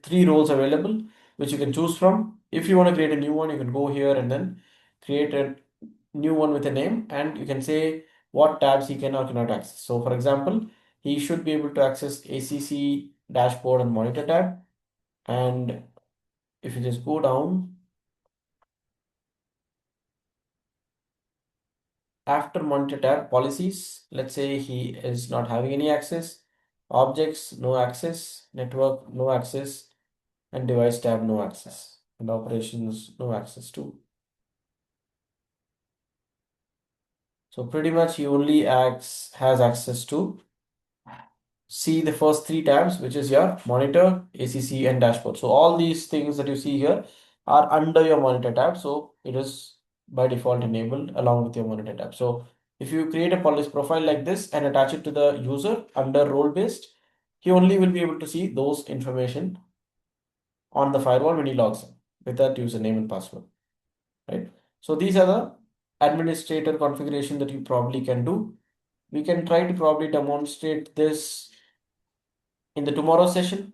3 roles available, which you can choose from. If you want to create a new one, you can go here and then create a new one with a name, and you can say what tabs he can or cannot access. So for example, he should be able to access ACC dashboard and monitor tab. And if you just go down, after monitor tab policies, let's say he is not having any access, objects, no access, network, no access, and device tab, no access, and operations, no access to. So pretty much he only has access to see the first 3 tabs, which is your monitor, ACC, and dashboard. So all these things that you see here are under your monitor tab. So it is by default enabled along with your monitor tab. So if you create a policy profile like this and attach it to the user under role based, he only will be able to see those information on the firewall when he logs in with that username and password, right? So these are the administrator configuration that you probably can do. We can try to probably demonstrate this in the tomorrow session.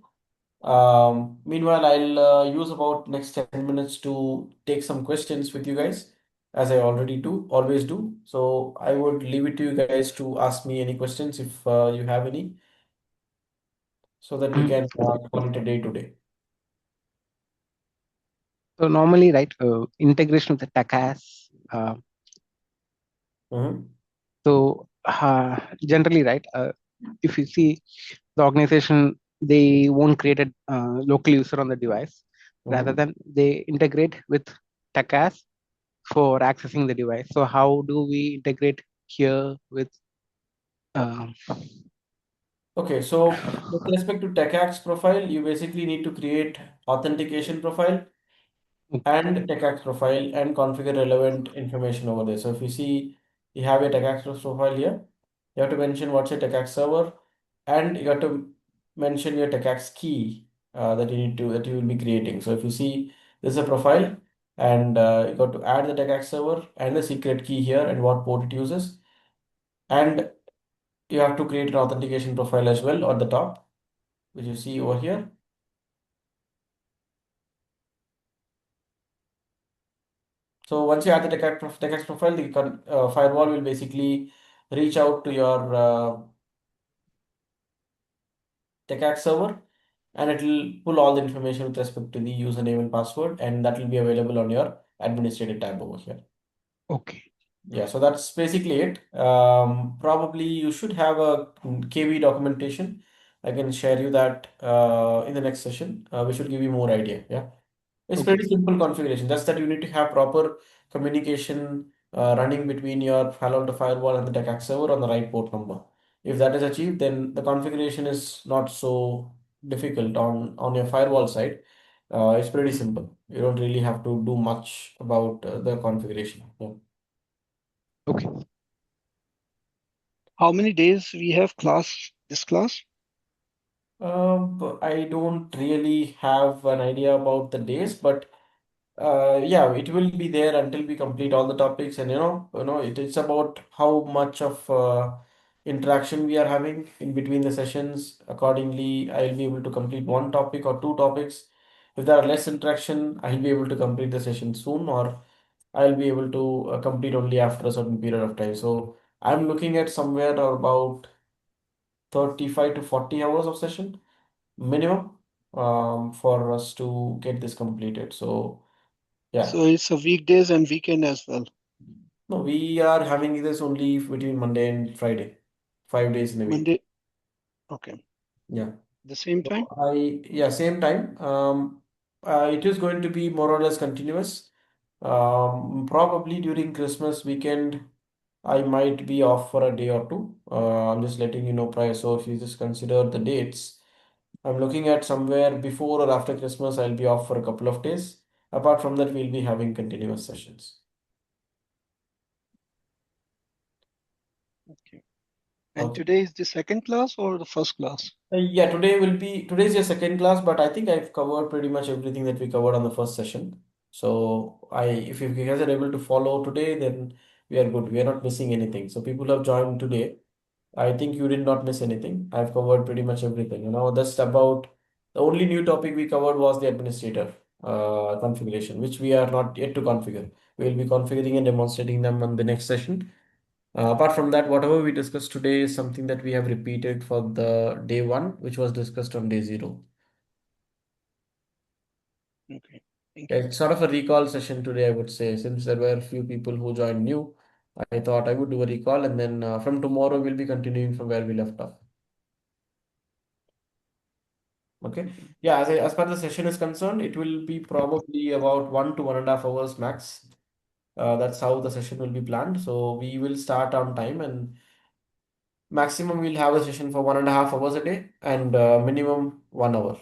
Meanwhile, I'll use about next 10 minutes to take some questions with you guys, as I always do. So I would leave it to you guys to ask me any questions if you have any, so that we can call it a day today.
So normally, right, integration with the TACAS. So generally, right, if you see the organization, they won't create a local user on the device. Rather than they integrate with TACAS for accessing the device. So how do we integrate here with?
Okay, so with respect to TechAx profile, you basically need to create authentication profile and TechAx profile and configure relevant information over there. So if you see, you have a TechAx profile here, you have to mention what's a TechAx server, and you have to mention your TechAx key that you will be creating. So if you see, this is a profile, and you got to add the TechAx server and the secret key here and what port it uses, and you have to create an authentication profile as well on the top, which you see over here. So once you add the TechX profile, the firewall will basically reach out to your TechX server, and it will pull all the information with respect to the username and password, and that will be available on your administrative tab over here.
Okay.
Yeah, so that's basically it. Probably you should have a KB documentation. I can share you that in the next session, which will give you more idea. Yeah. It's
Okay.
pretty simple configuration. Just that you need to have proper communication running between your Palo Alto firewall and the TechAx server on the right port number. If that is achieved, then the configuration is not so difficult on your firewall side. It's pretty simple. You don't really have to do much about the configuration. Yeah.
Okay.
How many days we have this class?
But I don't really have an idea about the days, but yeah, it will be there until we complete all the topics, and it's about how much of interaction we are having in between the sessions. Accordingly, I'll be able to complete one topic or two topics. If there are less interaction, I'll be able to complete the session soon, or I'll be able to complete only after a certain period of time. So I'm looking at somewhere about 35 to 40 hours of session minimum for us to get this completed. So yeah.
So it's a weekdays and weekend as well.
No, we are having this only between Monday and Friday, 5 days in a week.
Monday. Okay.
Yeah.
The same time?
Yeah, same time. It is going to be more or less continuous. Probably during Christmas weekend, I might be off for a day or two. I'm just letting you know prior. So if you just consider the dates, I'm looking at somewhere before or after Christmas, I'll be off for a couple of days. Apart from that, we'll be having continuous sessions.
Okay. And
Okay.
today is the second class or the first class?
Yeah, today's your second class, but I think I've covered pretty much everything that we covered on the first session. So if you guys are able to follow today, then we are good. We are not missing anything. So people have joined today. I think you did not miss anything. I've covered pretty much everything. That's about the only new topic we covered was the administrator configuration, which we are not yet to configure. We'll be configuring and demonstrating them on the next session. Apart from that, whatever we discussed today is something that we have repeated for the day one, which was discussed on day zero.
Okay. Thank you.
It's sort of a recall session today, I would say, since there were a few people who joined new. I thought I would do a recall, and then from tomorrow we'll be continuing from where we left off. Okay. Yeah, as far as the session is concerned, it will be probably about 1 to 1.5 hours max. That's how the session will be planned. So we will start on time, and maximum we'll have a session for 1.5 hours a day, and minimum 1 hour.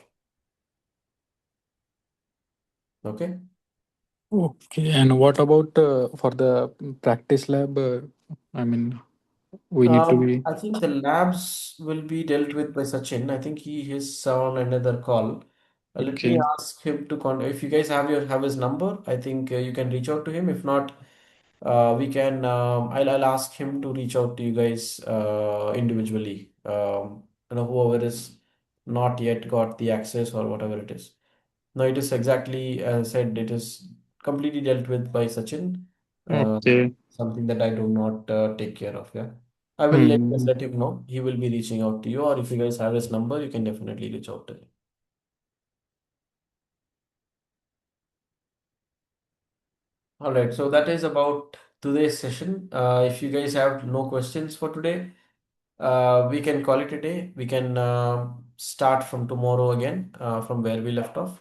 Okay.
Okay, and what about for the practice lab? I mean, we need to be
I think the labs will be dealt with by Sachin. I think he is on another call. Let me
okay.
ask him to contact. If you guys have his number, I think you can reach out to him. If not, we can. I'll ask him to reach out to you guys individually. Whoever is not yet got the access or whatever it is. No, it is exactly as I said. It is completely dealt with by Sachin. Uh,
Okay.
Something that I do not take care of. Yeah. I will
Hmm.
let him know. He will be reaching out to you, or if you guys have his number, you can definitely reach out to him. All right, so that is about today's session. If you guys have no questions for today, we can call it a day. We can start from tomorrow again, from where we left off.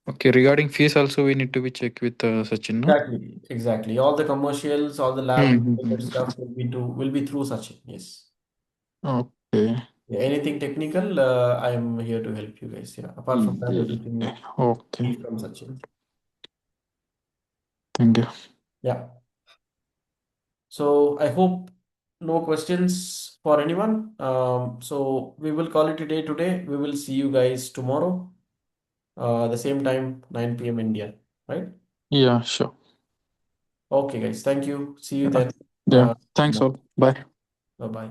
Okay, regarding fees also we need to be checked with Sachin, no?
Exactly, exactly. All the commercials, all the lab related
Mm-hmm.
stuff will be through Sachin. Yes.
Okay.
Yeah, anything technical, I am here to help you guys. Yeah. Apart from that, everything
Okay.
from Sachin.
Thank you.
Yeah. So I hope no questions for anyone. So we will call it a day today. We will see you guys tomorrow, the same time, 9 p.m. India, right?
Yeah, sure.
Okay, guys. Thank you. See you
Yeah.
then.
Yeah. Thanks
Tomorrow.
all. Bye.
Bye bye.